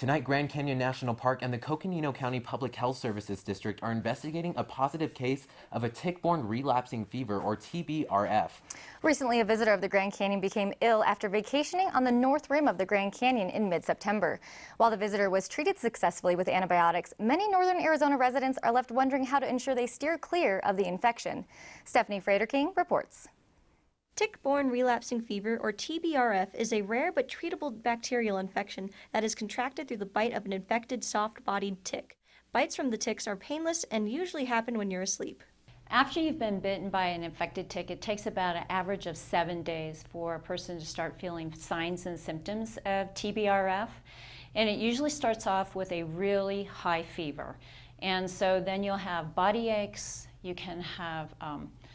Tonight, Grand Canyon National Park and the Coconino County Public Health Services District are investigating a positive case of a tick-borne relapsing fever, or TBRF. Recently, a visitor of the Grand Canyon became ill after vacationing on the north rim of the Grand Canyon in mid-September. While the visitor was treated successfully with antibiotics, many northern Arizona residents are left wondering how to ensure they steer clear of the infection. Stephanie Fraterking reports. Tick Born Relapsing Fever, or TBRF, is a rare but treatable bacterial infection that is contracted through the bite of an infected soft-bodied tick. Bites from the ticks are painless and usually happen when you're asleep. After you've been bitten by an infected tick, it takes about an average of 7 days for a person to start feeling signs and symptoms of TBRF. And it usually starts off with a really high fever. And so then you'll have body aches, you can have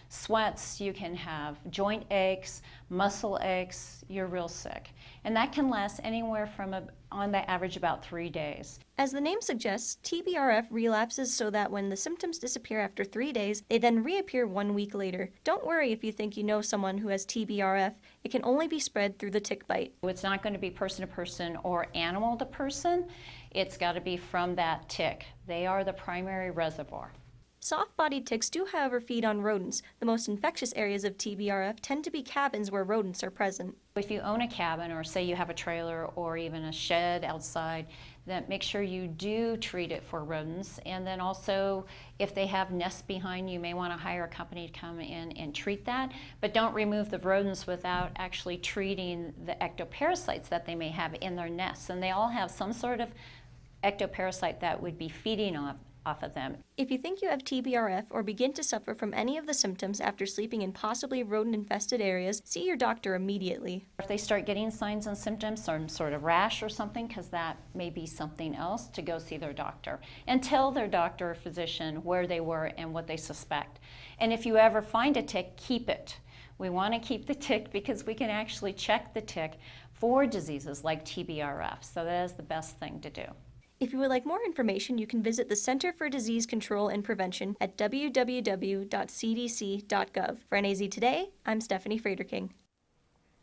sweats, you can have joint aches, muscle aches, you're real sick. And that can last anywhere from, on the average, about 3 days. As the name suggests, TBRF relapses so that when the symptoms disappear after 3 days, they then reappear 1 week later. Don't worry if you think you know someone who has TBRF. It can only be spread through the tick bite. It's not going to be person to person or animal to person. It's got to be from that tick. They are the primary reservoir. Soft-bodied ticks do, however, feed on rodents. The most infectious areas of TBRF tend to be cabins where rodents are present. If you own a cabin, or say you have a trailer or even a shed outside, then make sure you do treat it for rodents. And then also, if they have nests behind, you may want to hire a company to come in and treat that. But don't remove the rodents without actually treating the ectoparasites that they may have in their nests. And they all have some sort of ectoparasite that would be feeding off of them. If you think you have TBRF or begin to suffer from any of the symptoms after sleeping in possibly rodent-infested areas, see your doctor immediately. If they start getting signs and symptoms, some sort of rash or something, because that may be something else, to go see their doctor and tell their doctor or physician where they were and what they suspect. And if you ever find a tick, keep it. We want to keep the tick because we can actually check the tick for diseases like TBRF, so that is the best thing to do. If you would like more information, you can visit the Center for Disease Control and Prevention at www.cdc.gov. For NAZ Today, I'm Stephanie Fraterking.